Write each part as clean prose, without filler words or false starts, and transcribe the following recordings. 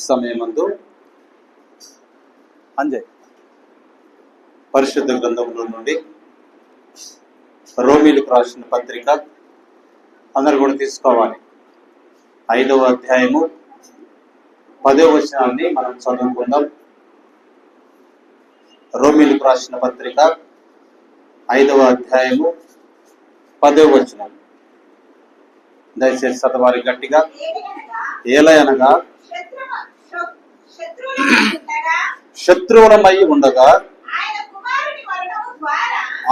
సమయమందు అంజయ్ పరిశుద్ధ గ్రంథంలో నుండి రోమీలకు రాసిన పత్రిక అందరు కూడా తీసుకోవాలి. 5వ అధ్యాయము 10వ వచనాన్ని మనం చదువుకుందాం. రోమీలకు రాసిన పత్రిక 5వ అధ్యాయము 10వ వచనం దయచేసి చదవాలి గట్టిగా. ఏలయనగా శత్రువులమై ఉండగా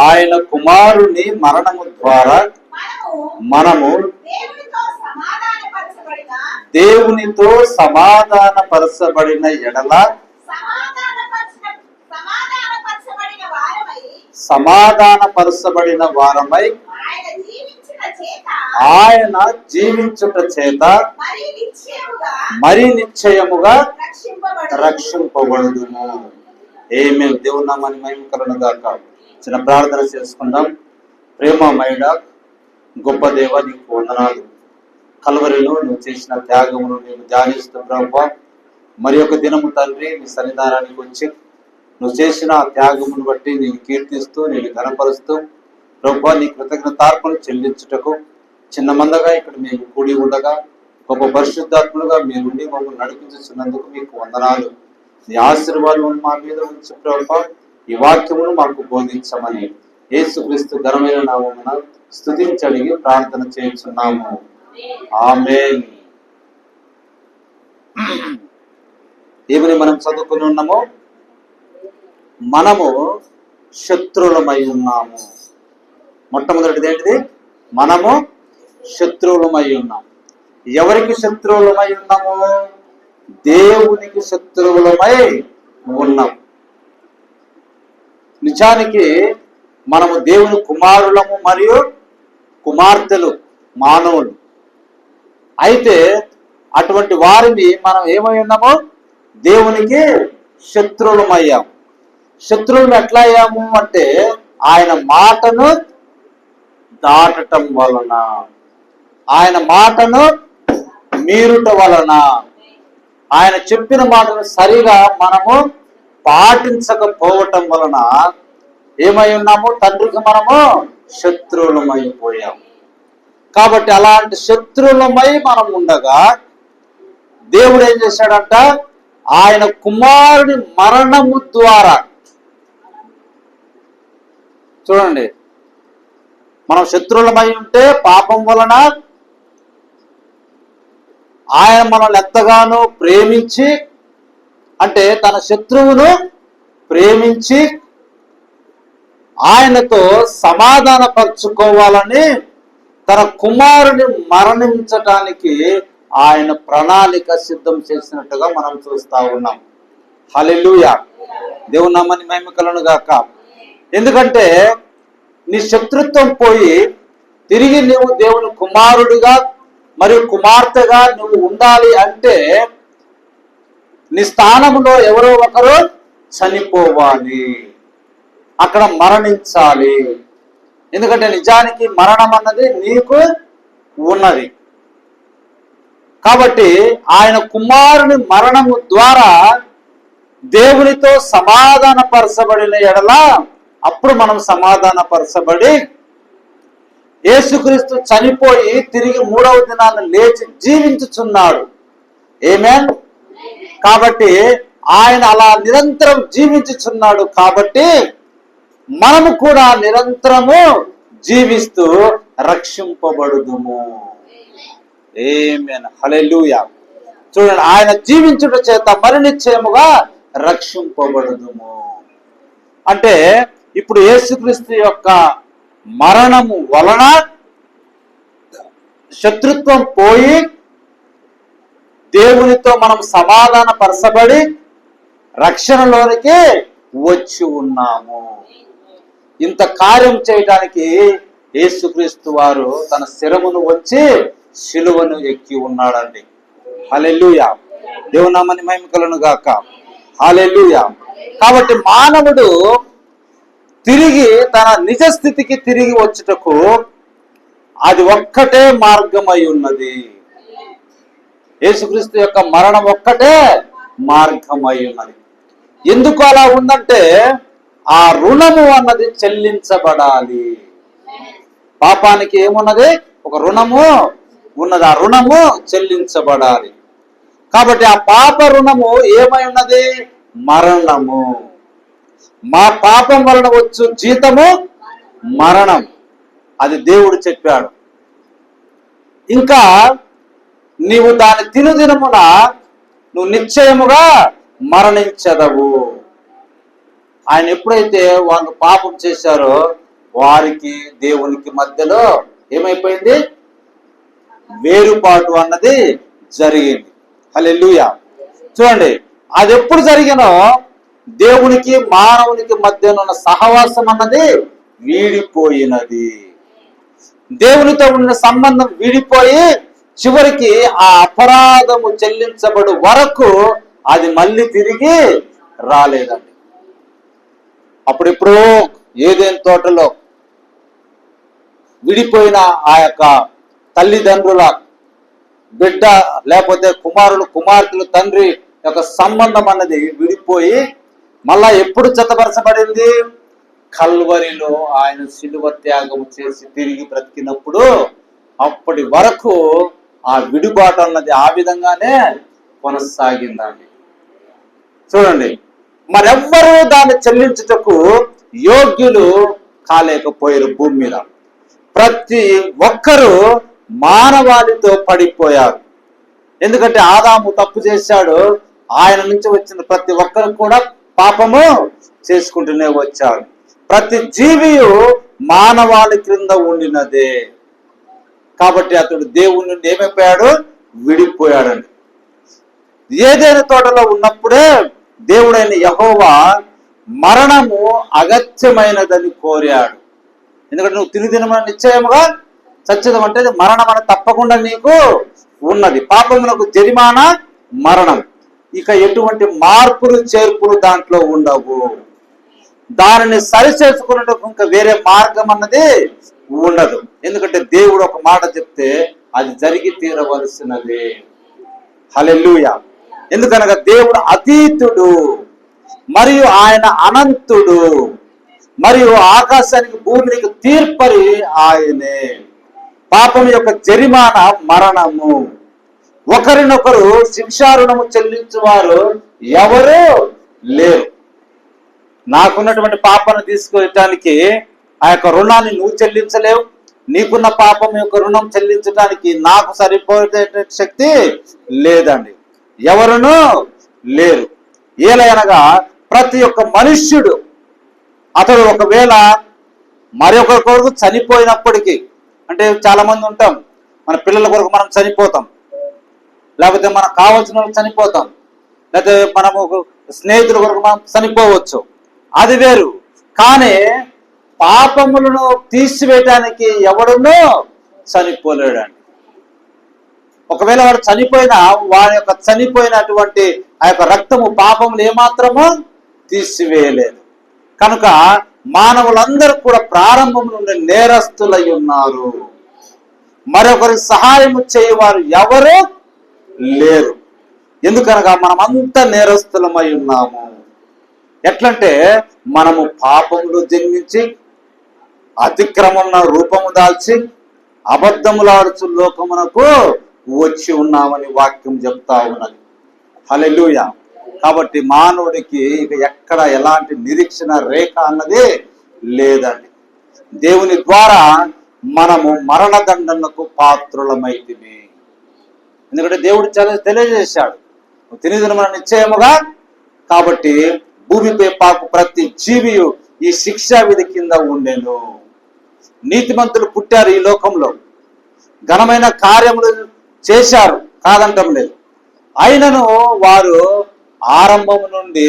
ఆయన కుమారుని మరణము ద్వారా మనము దేవునితో సమాధానపరచబడిన ఎడల సమాధానపరచబడిన వారమై ఆయన జీవించుట చేత మరి నిశ్చయముగా రక్షింపబడుదుము. ఆమేన్. దేవుని నామానికి మహిమ కలుగును గాక. చిన్న ప్రార్థన చేసుకుందాం. ప్రేమమయుడ గొప్ప దేవ, నీకు వందనాలు. కల్వరిలో నువ్వు చేసిన త్యాగమును నేను ధ్యానిస్తూ ప్రభువా, మరి ఒక దినము తండ్రి నీ సన్నిధానానికి వచ్చి నువ్వు చేసిన ఆ త్యాగమును బట్టి నేను కీర్తిస్తూ నేను ఘనపరుస్తూ ప్రభువా నీ కృతజ్ఞతార్పణ చెల్లించుటకు చిన్న మందగా ఇక్కడ మేము కూడి ఉండగా గొప్ప పరిశుద్ధాత్మలుగా మీరుండి మమ్మల్ని నడిపించుతున్నందుకు మీకు వందనాలు. నీ ఆశీర్వాదం మా మీద ఉంచి ప్రభువా ఈ వాక్యమును మాకు బోధించమని యేసుక్రీస్తు ఘనమైన నామమున స్తుతించి అడిగి ప్రార్థన చేస్తున్నాము. ఆమేన్. ఏమని మనం చదువుకుని ఉన్నామో, మనము శత్రువులమై ఉన్నాము. మొట్టమొదటిది ఏంటిది? మనము శత్రువులమై ఉన్నాము. ఎవరికి శత్రువులమై ఉన్నాము? దేవునికి శత్రువులమై ఉన్నాం. నిజానికి మనము దేవుని కుమారులము మరియు కుమార్తెలు, మానవులు. అయితే అటువంటి వారిని మనం ఏమై ఉన్నాము? దేవునికి శత్రువులమయ్యాము. శత్రువులు ఎట్లా అయ్యాము అంటే ఆయన మాటను దాటటం వలన, ఆయన మాటను మీరుట వలన, ఆయన చెప్పిన మాటను సరిగా మనము పాటించకపోవటం వలన ఏమై ఉన్నాము? తండ్రికి మనము శత్రువులమైపోయాము. కాబట్టి అలాంటి శత్రువులమై మనం ఉండగా దేవుడు ఏం చేశాడంట? ఆయన కుమారుని మరణము ద్వారా, చూడండి, మనం శత్రువులమై ఉంటే పాపం వలన ఆయన మనల్ని ఎంతగానో ప్రేమించి, అంటే తన శత్రువును ప్రేమించి ఆయనతో సమాధానపరచుకోవాలని తన కుమారుని మరణించటానికి ఆయన ప్రణాళిక సిద్ధం చేసినట్టుగా మనం చూస్తా ఉన్నాం. హల్లెలూయా. దేవుని నామానికి మహిమ కలుగును గాక. ఎందుకంటే నీ శత్రుత్వం పోయి తిరిగి నువ్వు దేవుని కుమారుడిగా మరియు కుమార్తెగా నువ్వు ఉండాలి అంటే నీ స్థానంలో ఎవరో ఒకరు చనిపోవాలి, అక్కడ మరణించాలి. ఎందుకంటే నిజానికి మరణం అన్నది నీకు ఉన్నది. కాబట్టి ఆయన కుమారుని మరణము ద్వారా దేవునితో సమాధానపరచబడిన ఎడల అప్పుడు మనం సమాధానపరచబడి యేసుక్రీస్తు చనిపోయి తిరిగి 3వ దినాన లేచి జీవించుచున్నాడు. ఆమేన్. కాబట్టి ఆయన అలా నిరంతరం జీవించుచున్నాడు. కాబట్టి మనము కూడా నిరంతరము జీవిస్తూ రక్షింపబడుదుము. ఆమేన్. హల్లెలూయా. చూడండి, ఆయన జీవించుట చేత మరి నిశ్చయముగా రక్షింపబడుదుము. అంటే ఇప్పుడు యేసుక్రీస్తు యొక్క మరణము వలన శత్రుత్వం పోయి దేవునితో మనం సమాధానపరచబడి రక్షణలోనికి వచ్చి ఉన్నాము. ఇంత కార్యం చేయడానికి యేసుక్రీస్తు వారు తన శిరమును వంచి శిలువను ఎక్కి ఉన్నాడండి. హల్లెలూయా. దేవుని నామానికి మహిమ కలుగును గాక. హల్లెలూయా. కాబట్టి మానవుడు తిరిగి తన నిజ స్థితికి తిరిగి వచ్చుటకు అది ఒక్కటే మార్గమై ఉన్నది. యేసుక్రీస్తు యొక్క మరణం ఒక్కటే మార్గం అయి ఉన్నది. ఎందుకు అలా ఉందంటే ఆ రుణము అన్నది చెల్లించబడాలి. పాపానికి ఏమున్నది? ఒక రుణము ఉన్నది. ఆ రుణము చెల్లించబడాలి. కాబట్టి ఆ పాప రుణము ఏమై ఉన్నది? మరణము. మా పాపం వలన వచ్చు జీతము మరణం, అది దేవుడు చెప్పాడు. ఇంకా నీవు దాని తినుదినమున నువ్వు నిశ్చయముగా మరణించదవు. ఆయన ఎప్పుడైతే వాళ్ళు పాపం చేశారో వారికి దేవునికి మధ్యలో ఏమైపోయింది? వేరుపాటు అన్నది జరిగింది. హల్లెలూయా. చూడండి, అది ఎప్పుడు జరిగినో దేవునికి మానవునికి మధ్య ఉన్న సహవాసం అన్నది వీడిపోయినది. దేవునితో ఉన్న సంబంధం వీడిపోయి చివరికి ఆ అపరాధము చెల్లించబడు వరకు అది మళ్ళీ తిరిగి రాలేదండి. అప్పుడెప్పుడో ఏదైనా తోటలో విడిపోయిన ఆ యొక్క తల్లిదండ్రుల బిడ్డ లేకపోతే కుమారులు కుమార్తెలు తండ్రి యొక్క సంబంధం అన్నది విడిపోయి మళ్ళా ఎప్పుడు జతపరచబడింది? కల్వరిలో ఆయన శిలువ త్యాగం చేసి తిరిగి బ్రతికినప్పుడు అప్పటి వరకు ఆ విడిబాటు అన్నది ఆ విధంగానే కొనసాగిందండి. చూడండి, మరెవ్వరూ దాన్ని చెల్లించుటకు యోగ్యులు కాలేకపోయారు. భూమి మీద ప్రతి ఒక్కరూ మానవాళితో పడిపోయారు. ఎందుకంటే ఆదాము తప్పు చేశాడు, ఆయన నుంచి వచ్చిన ప్రతి ఒక్కరు కూడా పాపము చేసుకుంటూనే వచ్చాడు. ప్రతి జీవియు మానవాళి క్రింద ఉండినదే. కాబట్టి అతడు దేవుని నుండి ఏమైపోయాడు? విడిపోయాడండి. ఏదైనా తోటలో ఉన్నప్పుడే దేవుడైన యెహోవా మరణము అగత్యమైనదని కోరాడు. ఎందుకంటే నువ్వు తినుదినమని నిశ్చయముగా చచ్చదం అంటే మరణం అనేది తప్పకుండా నీకు ఉన్నది. పాపమునకు జరిమానా మరణం. ఇక ఎటువంటి మార్పులు చేర్పులు దాంట్లో ఉండవు. దానిని సరిచేసుకున్నట్టు ఇంకా వేరే మార్గం అన్నది ఉండదు. ఎందుకంటే దేవుడు ఒక మాట చెప్తే అది జరిగి తీరవలసినదే. హల్లెలూయా. ఎందుకనగా దేవుడు అతీతుడు మరియు ఆయన అనంతుడు మరియు ఆకాశానికి భూమికి తీర్పరి ఆయనే. పాపం యొక్క జరిమానా మరణము. ఒకరినొకరు శిక్షారుణము చెల్లించువారు ఎవరు లేరు. నాకున్నటువంటి పాపాన్ని తీసుకెళ్ళటానికి ఆ యొక్క రుణాన్ని నువ్వు చెల్లించలేవు. నీకున్న పాపం యొక్క రుణం చెల్లించడానికి నాకు సరిపోయే శక్తి లేదండి. ఎవరునూ లేరు. ఏలయనగా ప్రతి ఒక్క మనుష్యుడు అతడు ఒకవేళ మరొకరి కొరకు చనిపోయినప్పటికీ, అంటే చాలా మంది ఉంటాం, మన పిల్లల కొరకు మనం చనిపోతాం, లేకపోతే మనకు కావాల్సిన వాళ్ళకి చనిపోతాం, లేకపోతే మనము స్నేహితుల కొరకు మనం చనిపోవచ్చు, అది వేరు. కానీ పాపములను తీసివేయటానికి ఎవడునూ చనిపోలేడండి. ఒకవేళ వాడు చనిపోయినా వాడి యొక్క చనిపోయినటువంటి ఆ యొక్క రక్తము పాపములు ఏమాత్రము తీసివేయలేదు. కనుక మానవులందరూ కూడా ప్రారంభం నుండి నేరస్తులై ఉన్నారు. మరొకరికి సహాయం చేయవారు ఎవరు లేరు. ఎందుకనగా మనమంతా నేరస్తులమై ఉన్నాము. ఎట్లంటే మనము పాపములు జన్మించి అతిక్రమమున రూపము దాల్చి అబద్ధములాడుచు లోకమునకు వచ్చి ఉన్నామని వాక్యం చెప్తా ఉన్నది. హల్లెలూయా. కాబట్టి మానవుడికి ఇక ఎక్కడ ఎలాంటి నిరీక్షణ రేఖ అన్నది లేదండి. దేవుని ద్వారా మనము మరణదండనకు పాత్రులమైతిమి. ఎందుకంటే దేవుడు చాలా తెలియజేశాడు, తినేది మన నిశ్చయముగా. కాబట్టి భూమిపై పాకు ప్రతి జీవియు ఈ శిక్షా విధి కింద ఉండెను. నీతిమంతులు పుట్టారు ఈ లోకంలో, ఘనమైన కార్యములు చేశారు, కాదంటం లేదు. అయినను వారు ఆరంభం నుండి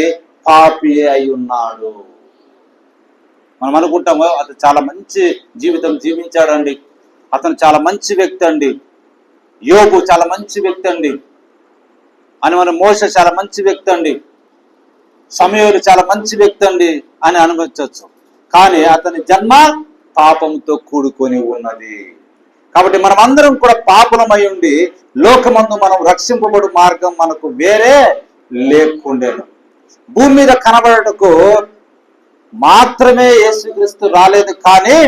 పాపి అయి ఉన్నాడు. మనం అనుకుంటాము అతను చాలా మంచి జీవితం జీవించాడండి, అతను చాలా మంచి వ్యక్తి అండి, యోబు చాలా మంచి వ్యక్తి అండి అని, మన మోషే చాలా మంచి వ్యక్తి అండి, సమూయేలు చాలా మంచి వ్యక్తి అండి అని అనుభవించవచ్చు. కానీ అతని జన్మ పాపంతో కూడుకొని ఉన్నది. కాబట్టి మనం అందరం కూడా పాపులమై ఉండి లోకమందు మనం రక్షింపబడు మార్గం మనకు వేరే లేకుండేను. భూమి మీద కనబడటకు మాత్రమే యేసుక్రీస్తు రాలేదు, కానీ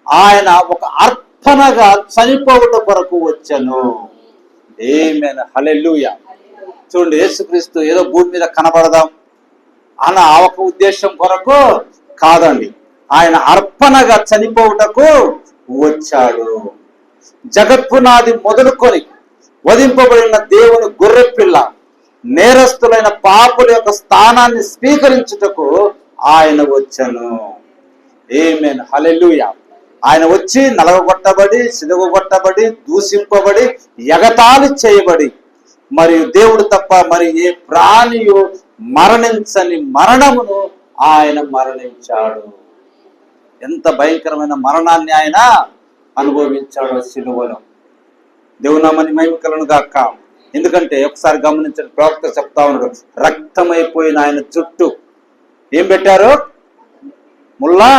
ఆయన ఒక అర్పణగా చనిపోవుట కొరకు వచ్చాను. ఆమేన్, హల్లెలూయా. చూడండి, యేసుక్రీస్తు ఏదో భూమి మీద కనబడదాం అన్న ఒక ఉద్దేశం కొరకు కాదండి, ఆయన అర్పణగా చనిపోవుటకు వచ్చాడు. జగత్పునాది మొదలుకొని వధింపబడిన దేవుని గొర్రెపిల్ల నేరస్తులైన పాపుల యొక్క స్థానాన్ని స్వీకరించుటకు ఆయన వచ్చాను. ఆమేన్, హల్లెలూయా. ఆయన వచ్చి నలగొట్టబడి, సిలువగొట్టబడి, దూషింపబడి, ఎగతాళి చేయబడి, మరియు దేవుడు తప్ప మరి ఏ ప్రాణియు మరణించని మరణమును ఆయన మరణించాడు. ఎంత భయంకరమైన మరణాన్ని ఆయన అనుభవించాడు సిలువలో. దేవుని నామమునకు మహిమ కలుగును గాక. ఎందుకంటే ఒకసారి గమనించండి, ప్రవక్త చెప్తా ఉన్నాడు, రక్తమైపోయిన ఆయన చుట్టూ ఏం పెట్టారు? ముల్లా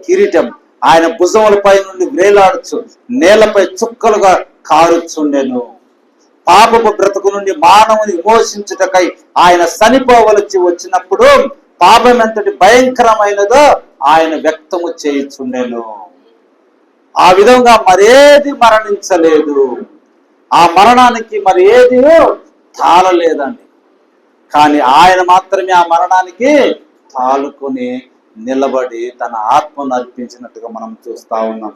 కిరీటం. ఆయన భుజములపై నుండి వేలాడుచు నేలపై చుక్కలుగా కారుచుండెను. పాపపు బ్రతుకు నుండి మానవుని విమోచించుటకై ఆయన చనిపోవలసి వచ్చినప్పుడు పాపం ఎంతటి భయంకరమైనదో ఆయన వ్యక్తము చేయుచుండెను. ఆ విధంగా మరేది మరణించలేదు. ఆ మరణానికి మరి ఏది తాళలేదండి. కానీ ఆయన మాత్రమే ఆ మరణానికి తాళుకొని నిలబడి తన ఆత్మను అర్పించినట్టుగా మనం చూస్తా ఉన్నాం.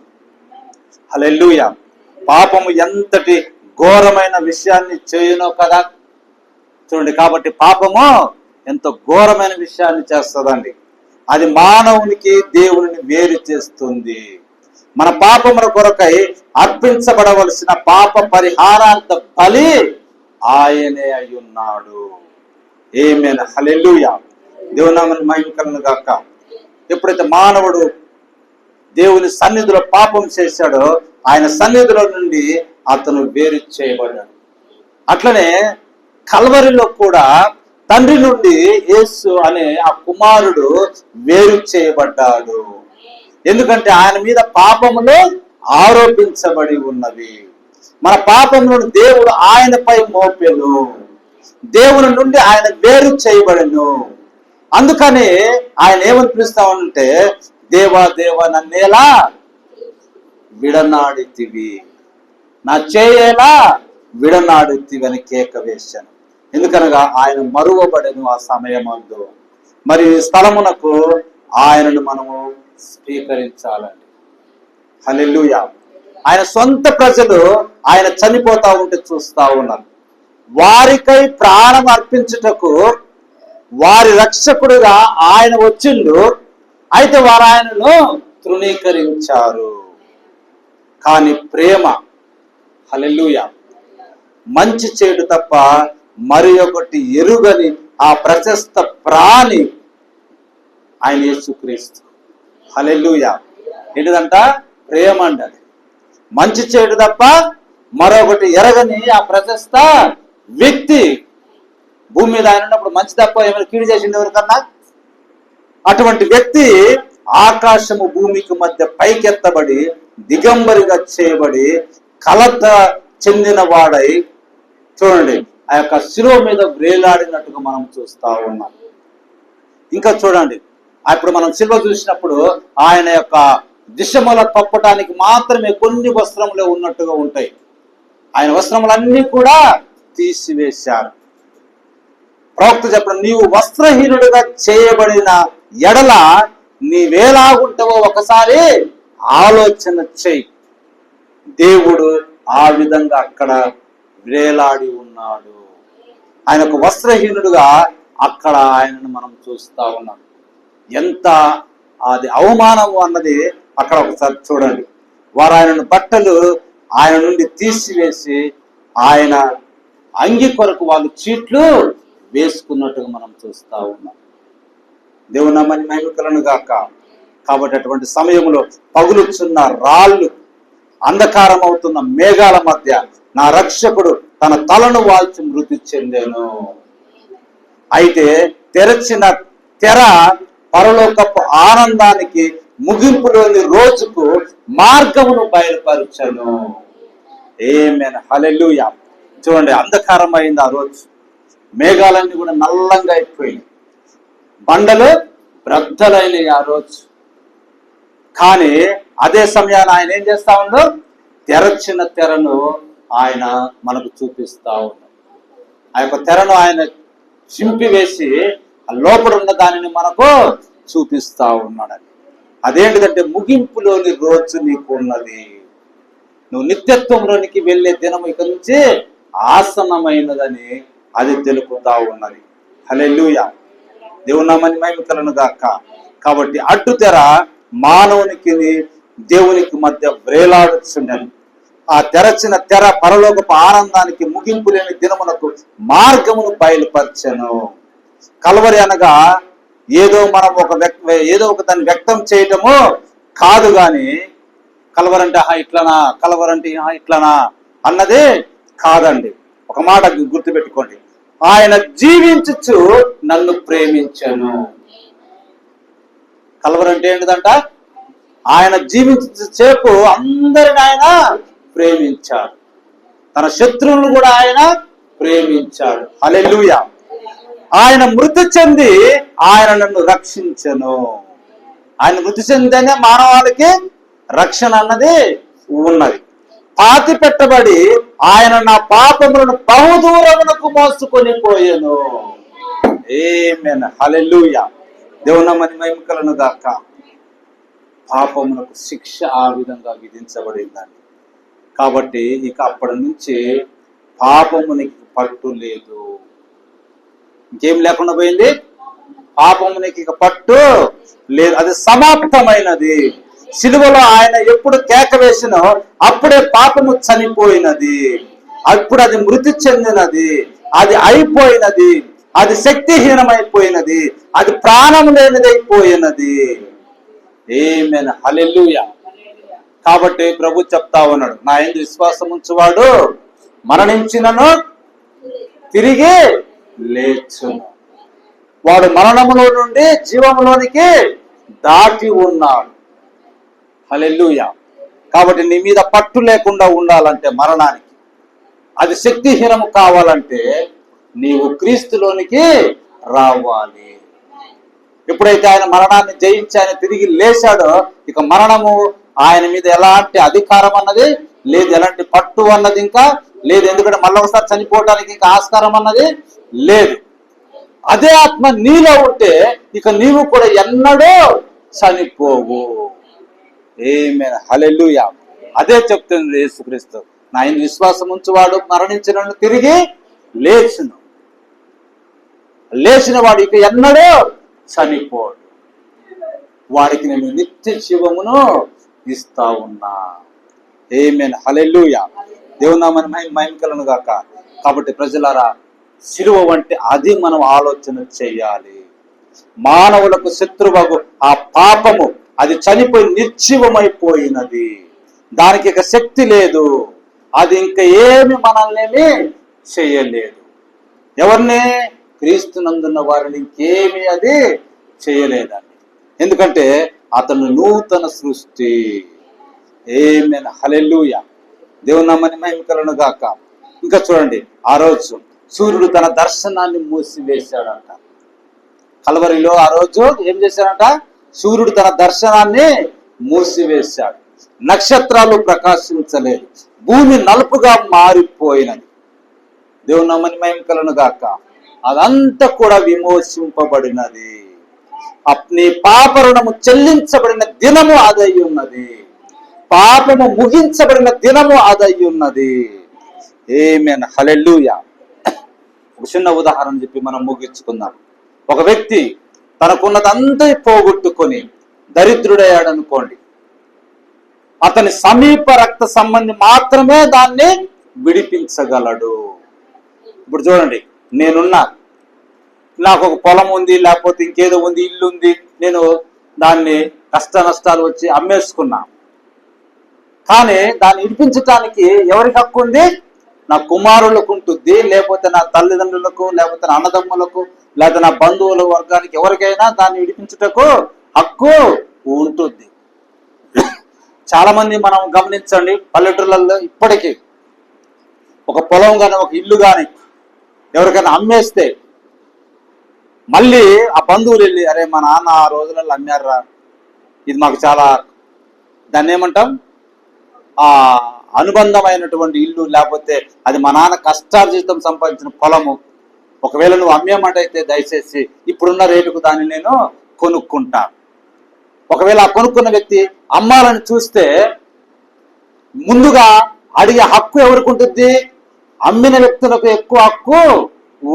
హల్లెలూయా. పాపము ఎంతటి ఘోరమైన విషయాన్ని చేయునో కదా. చూడండి, కాబట్టి పాపము ఎంతో ఘోరమైన విషయాన్ని చేస్తుందండి. అది మానవునికి దేవుని వేరు చేస్తుంది. మన పాపముల కొరకై అర్పించబడవలసిన పాప పరిహారార్థ బలి ఆయనే అయ్యున్నాడు. ఆమేన్, హల్లెలూయా. దేవుని నామమునకు మహిమ కలుగును గాక. ఎప్పుడైతే మానవుడు దేవుని సన్నిధిలో పాపం చేశాడో ఆయన సన్నిధిలో నుండి అతను వేరు చేయబడ్డాడు. అట్లనే కల్వరిలో కూడా తండ్రి నుండి యేసు అనే ఆ కుమారుడు వేరు చేయబడ్డాడు. ఎందుకంటే ఆయన మీద పాపములు ఆరోపించబడి ఉన్నవి. మన పాపములను దేవుడు ఆయనపై మోపెను. దేవుని నుండి ఆయన వేరు చేయబడెను. అందుకని ఆయన ఏమని పిలుస్తా ఉంటే, దేవా దేవా నన్నేలా విడనాడితివి, నా చేయలా విడనాడితివి అని కేక వేశాను. ఎందుకనగా ఆయన మరువబడెను ఆ సమయమందు. మరి స్థలమునకు ఆయనను మనము స్వీకరించాలండి. హల్లెలూయా. ఆయన సొంత ప్రజలు ఆయన చనిపోతా ఉంటే చూస్తా ఉన్నారు. వారికై ప్రాణం అర్పించుటకు వారి రక్షకుడుగా ఆయన వచ్చిండు. అయితే వారు ఆయనను తృణీకరించారు. కానీ ప్రేమ, హల్లెలూయా, మంచి చేయడు తప్ప మరి ఒకటి ఎరుగని ఆ ప్రశస్త ప్రాణి ఆయన యేసుక్రీస్తు. హల్లెలూయా. ఏంటిదంట? ప్రేమ అండి. అది మంచి చేయడు తప్ప మరొకటి ఎరగని ఆ ప్రశస్త వ్యక్తి. భూమి మీద ఆయన ఉన్నప్పుడు మంచి తప్ప ఏమైనా కీడు చేసింది ఎవరికన్నా? అటువంటి వ్యక్తి ఆకాశము భూమికి మధ్య పైకెత్తబడి దిగంబరిగా చేయబడి కలత చెందిన వాడై, చూడండి, ఆ యొక్క శిలువ మీద వేలాడినట్టుగా మనం చూస్తా ఉన్నాం. ఇంకా చూడండి, అప్పుడు మనం శిలువ చూసినప్పుడు ఆయన యొక్క దిశముల తప్పటానికి మాత్రమే కొన్ని వస్త్రములే ఉన్నట్టుగా ఉంటాయి. ఆయన వస్త్రములన్నీ కూడా తీసివేశారు. ప్రవక్త చెప్పడం, నీవు వస్త్రహీనుడిగా చేయబడిన ఎడల నీవేలాగుంటావో ఒకసారి ఆలోచన చెయ్యి. దేవుడు ఆ విధంగా అక్కడ వేలాడి ఉన్నాడు. ఆయనకు వస్త్రహీనుడుగా అక్కడ ఆయనను మనం చూస్తా ఉన్నాం. ఎంత అది అవమానము అన్నది అక్కడ ఒకసారి చూడండి. వారు ఆయనను బట్టలు ఆయన నుండి తీసివేసి ఆయన అంగి కొరకు వాళ్ళు చీట్లు వేసుకున్నట్టుగా మనం చూస్తా ఉన్నాం. దేవుని నామమునకు మహిమ కలుగును గాక. కాబట్టి అటువంటి సమయంలో పగులుచున్న రాళ్ళు, అంధకారం అవుతున్న మేఘాల మధ్య నా రక్షకుడు తన తలను వాల్చి మృతి చెందెను. అయితే తెరచిన తెర పరలోకపు ఆనందానికి ముగింపులోని రోజుకు మార్గమును బయలుపరచను. ఆమేన్, హల్లెలూయా. చూడండి, అంధకారమైంది ఆ రోజు, మేఘాలన్నీ కూడా నల్లంగా అయిపోయింది, బండలు బ్రద్దలైనవి ఆ రోజు. కానీ అదే సమయాన్ని ఆయన ఏం చేస్తా ఉందో, తెరచిన తెరను ఆయన మనకు చూపిస్తా ఉన్నాడు. ఆ యొక్క తెరను ఆయన చింపివేసి ఆ లోపల ఉన్న దానిని మనకు చూపిస్తా ఉన్నాడని. అదేంటిదంటే, ముగింపులోని రోజు నీకు ఉన్నది, నువ్వు నిత్యత్వంలోనికి వెళ్ళే దినం ఇక నుంచి ఆసన్నమైనదని అది తెలుపుతా ఉన్నది. హల్లెలూయా, దేవుని నామానికి మహిమ కలుగును గాక. కాబట్టి అడ్డు తెర మానవునికి దేవునికి మధ్య వ్రేలాడుచుండెను. ఆ తెరచిన తెర పరలోకపు ఆనందానికి ముగింపు లేని దినమునకు మార్గమును బయలుపరచెను. కల్వరి అనగా ఏదో మనం ఏదో ఒక దాన్ని వ్యక్తం చేయటము కాదు, గాని కల్వరంటే ఇట్లనా, కల్వరంటే ఇట్లనా అన్నదే కాదండి. ఒక మాట గుర్తుపెట్టుకోండి, ఆయన జీవించుచు నన్ను ప్రేమించను. కల్వరంటే ఏంటిదంట, ఆయన జీవించు చేపు అందరిని ఆయన ప్రేమించాడు, తన శత్రువులను కూడా ఆయన ప్రేమించాడు. హల్లెలూయా. ఆయన మృతి చెంది ఆయన నన్ను రక్షించను. ఆయన మృతి చెందితేనే మానవాళికి రక్షణ అన్నది ఉన్నది. పాతి పెట్టబడి ఆయన నా పాపములను బహుదూరమునకు మోసుకొని పోయెను. ఆమేన్, హల్లెలూయా. దేవుని నామానికి మహిమ కలుగును గాక. పాపమునకు శిక్ష ఆ విధంగా విధించబడిందండి. కాబట్టి ఇక అప్పటి నుంచి పాపమునికి పట్టు లేదు, ఇంకేం లేకుండా పోయింది, పాపమునికి ఇక పట్టు లేదు, అది సమాప్తమైనది. సిలువలో ఆయన ఎప్పుడు కేక వేసినో అప్పుడే పాపము చనిపోయినది, అప్పుడు అది మృతి చెందినది, అది అయిపోయినది, అది శక్తిహీనమైపోయినది, అది ప్రాణం లేనిదైపోయినది. ఆమేన్, హల్లెలూయా. కాబట్టి ప్రభు చెప్తా ఉన్నాడు, నా యందు విశ్వాసం ఉంచువాడు మరణించినను తిరిగి లేచును, వాడు మరణములో నుండి జీవములోనికి దాటి ఉన్నాడు. హల్లెలూయా. కాబట్టి నీ మీద పట్టు లేకుండా ఉండాలంటే, మరణానికి అది శక్తిహీనము కావాలంటే నీవు క్రీస్తులోనికి రావాలి. ఎప్పుడైతే ఆయన మరణాన్ని జయించి ఆయన తిరిగి లేచాడో ఇక మరణము ఆయన మీద ఎలాంటి అధికారం అన్నది లేదు, ఎలాంటి పట్టు అన్నది ఇంకా లేదు. ఎందుకంటే మళ్ళీ ఒకసారి చనిపోవడానికి ఇంకా ఆస్కారం అన్నది లేదు. అదే ఆత్మ నీలో ఉంటే ఇక నీవు కూడా ఎన్నడూ చనిపోవు. ఆమేన్, హల్లెలూయా. అదే చెప్తుంది యేసుక్రీస్తు, నా యందు విశ్వాసం ఉంచువాడు మరణించిన తిరిగి లేచిన వాడు ఇక ఎన్నడూ చనిపోడు, వారికి నేను నిత్య జీవమును ఇస్తా ఉన్నా. ఆమేన్, హల్లెలూయా. దేవుని నామమునకు మహిమ కలుగును గాక. కాబట్టి ప్రజలారా, సిలువ అంటే అది మనం ఆలోచన చేయాలి. మానవులకు శత్రువగు ఆ పాపము అది చనిపోయి నిర్జీవమైపోయినది, దానికి ఇక శక్తి లేదు, అది ఇంకా ఏమి మనల్ని చేయలేదు. ఎవరిని? క్రీస్తునందున్న వారిని ఇంకేమి అది చేయలేదండి. ఎందుకంటే అతను నూతన సృష్టి. ఆమేన్, హల్లెలూయా. దేవుని నామమునకు మహిమ కలుగును గాక. ఇంకా చూడండి, ఆ రోజు సూర్యుడు తన దర్శనాన్ని మూసివేశాడంట. కల్వరిలో ఆ రోజు ఏం చేశాడంట? సూర్యుడు తన దర్శనాన్ని మూసివేశాడు, నక్షత్రాలు ప్రకాశించలేదు, భూమి నలుపుగా మారిపోయినది. దేవుని నామమునకు మహిమ కలుగును గాక. అదంతా కూడా విమోచింపబడినది. నీ పాప రుణము చెల్లించబడిన దినము అదై ఉన్నది, పాపము ముగించబడిన దినము అదై ఉన్నది. ఆమేన్, హల్లెలూయా. ఒక చిన్న ఉదాహరణ చెప్పి మనం ముగించుకుందాం. ఒక వ్యక్తి తనకున్నదంతా పోగొట్టుకొని దరిద్రుడయ్యాడు అనుకోండి, అతని సమీప రక్త సంబంధి మాత్రమే దాన్ని విడిపించగలడు. ఇప్పుడు చూడండి, నేనున్నా, నాకు ఒక పొలం ఉంది, లేకపోతే ఇంకేదో ఉంది, ఇల్లు ఉంది, నేను దాన్ని కష్ట నష్టాలు వచ్చి అమ్మేసుకున్నా, కానీ దాన్ని విడిపించటానికి ఎవరికి హక్కు ఉంది? నా కుమారులకు ఉంటుంది, లేకపోతే నా తల్లిదండ్రులకు, లేకపోతే నా అన్నదమ్ములకు, లేకపోతే నా బంధువుల వర్గానికి ఎవరికైనా దాన్ని విడిపించుటకు హక్కు ఉంటుంది. చాలా మంది మనం గమనించండి, పల్లెటూళ్ళల్లో ఇప్పటికీ ఒక పొలం కానీ ఒక ఇల్లు కానీ ఎవరికైనా అమ్మేస్తే మళ్ళీ ఆ బంధువులు వెళ్ళి, అరే మా నాన్న ఆ రోజులలో అమ్మారా, ఇది మాకు చాలా, దాన్ని ఏమంటాం, ఆ అనుబంధమైనటువంటి ఇల్లు, లేకపోతే అది మా నాన్న కష్టార్జితం సంపాదించిన పొలము, ఒకవేళ నువ్వు అమ్మేమంటైతే దయచేసి ఇప్పుడున్న రేటుకు దాన్ని నేను కొనుక్కుంటా. ఒకవేళ ఆ కొనుక్కున్న వ్యక్తి అమ్మాలని చూస్తే ముందుగా అడిగే హక్కు ఎవరికి ఉంటుంది? అమ్మిన వ్యక్తులకు ఎక్కువ హక్కు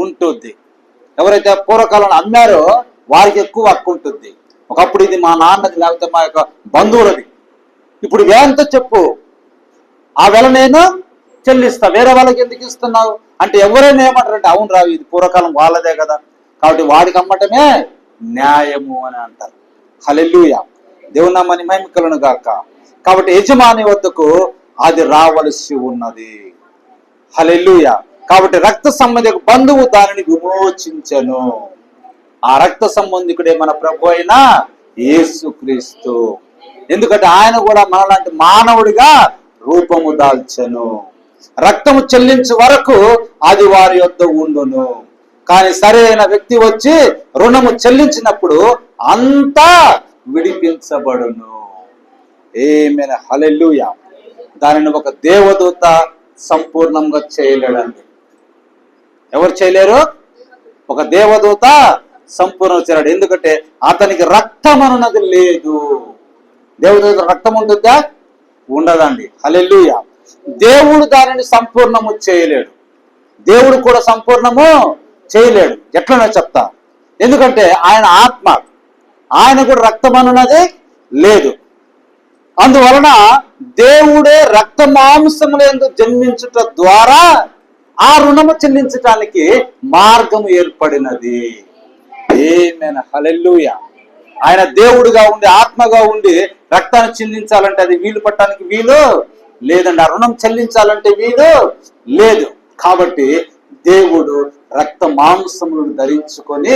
ఉంటుంది. ఎవరైతే పూర్వకాలంలో అమ్మారో వారికి ఎక్కువ హక్కు ఉంటుంది. ఒకప్పుడు ఇది మా నాన్నది, లేకపోతే మా యొక్క బంధువులది, ఇప్పుడు వేంతో చెప్పు, ఆ వెల నేను చెల్లిస్తా, వేరే వాళ్ళకి ఎందుకు ఇస్తున్నావు అంటే ఎవరైనా ఏమంటారంటే, అవును రావు, ఇది పూర్వకాలం వాళ్ళదే కదా, కాబట్టి వాడికి అమ్మటమే న్యాయము అని అంటారు. హల్లెలూయా, దేవుని నామమునకు మహిమ కలుగును గాక. కాబట్టి యజమాని వద్దకు అది రావలసి ఉన్నది. హల్లెలూయా. కాబట్టి రక్త సంబంధిక బంధువు దానిని విమోచించెను. ఆ రక్త సంబంధికుడే మన ప్రభు అయిన యేసుక్రీస్తు. ఎందుకంటే ఆయన కూడా మనలాంటి మానవుడిగా రూపము దాల్చెను. రక్తము చెల్లించే వరకు అది వారి యొద్ద ఉండును, కానీ సరైన వ్యక్తి వచ్చి రుణము చెల్లించినప్పుడు అంతా విడిపించబడును. ఆమేన్, హల్లెలూయా. దానిని ఒక దేవదూత సంపూర్ణంగా చేయలేడండి. ఎవరు చేయలేరు? ఒక దేవదూత సంపూర్ణంగా చేయలేడు. ఎందుకంటే అతనికి రక్తం అన్నది లేదు. దేవదూత రక్తం ఉంటుందా? ఉండదండి. హల్లెలూయా. దేవుడు దానిని సంపూర్ణము చేయలేడు. దేవుడు కూడా సంపూర్ణము చేయలేడు. ఎట్లనో చెప్తా, ఎందుకంటే ఆయన ఆత్మ, ఆయన కూడా రక్తం అన్నది లేదు. అందువలన దేవుడే రక్త మాంసములందు జన్మించుట ద్వారా ఆ రుణము చెల్లించటానికి మార్గము ఏర్పడినది. ఆమేన్, హల్లెలూయా. ఆయన దేవుడుగా ఉండి ఆత్మగా ఉండి రక్తాన్ని చెల్లించాలంటే అది వీలు పట్టడానికి వీలు లేదండి. ఆ రుణం చెల్లించాలంటే వీలు లేదు. కాబట్టి దేవుడు రక్త మాంసములను ధరించుకొని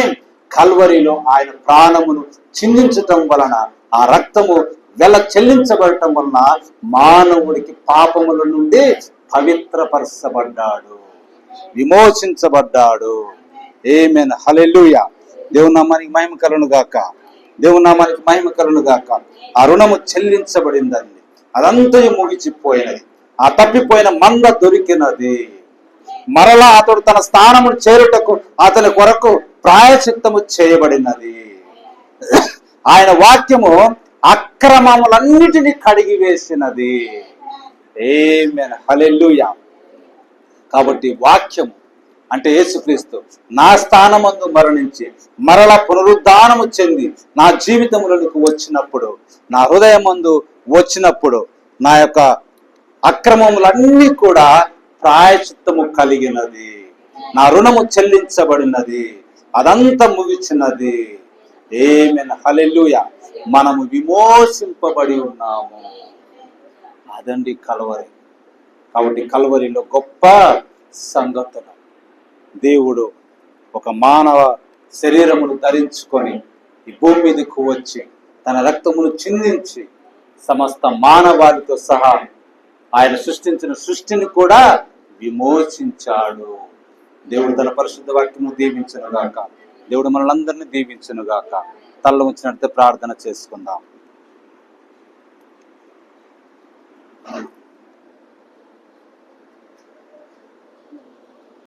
కల్వరిలో ఆయన ప్రాణమును చిందించటం వలన, ఆ రక్తము వెల చెల్లించబడటం వలన మానవుడికి పాపముల నుండి పవిత్రపరచబడ్డాడు, విమోచించబడ్డాడు. ఆమేన్, హల్లెలూయా. దేవుని నామానికి మహిమ కలుగును గాక. దేవుని నామానికి మహిమ కలుగును గాక. ఆ రుణము చెల్లించబడిందండి. అదంతా ముగిచిపోయినది. ఆ తప్పిపోయిన మంద దొరికినది. మరలా అతడు తన స్థానము చేరుటకు అతని కొరకు ప్రాయశ్చిత్తము చేయబడినది. ఆయన వాక్యము అక్రమములన్నిటినీ కడిగి వేసినది. ఆమేన్, హల్లెలూయా. కాబట్టి వాక్యము అంటే యేసుక్రీస్తు నా స్థానమందు మరణించి మరలా పునరుద్ధానము చెంది నా జీవితములకు వచ్చినప్పుడు, నా హృదయమందు వచ్చినప్పుడు నా యొక్క అక్రమములన్నీ కూడా ప్రాయశ్చిత్తము కలిగినది. నా రుణము చెల్లించబడినది. అదంతా ముగిచినది. ఆమేన్, హల్లెలూయా. మనము విమోచింపబడి ఉన్నాము. అదండి కల్వరి. కాబట్టి కల్వరిలో గొప్ప సంగతులు. దేవుడు ఒక మానవ శరీరమును ధరించుకొని ఈ భూమి మీదకు వచ్చి తన రక్తమును చిందించి సమస్త మానవాళితో సహా ఆయన సృష్టించిన సృష్టిని కూడా విమోచించాడు. దేవుడు తన పరిశుద్ధ వాక్యము దీవించును గాక. దేవుడు మనలందరినీ దీవించును గాక. తల్ల ఉంచినట్టు ప్రార్థన చేసుకుందాం.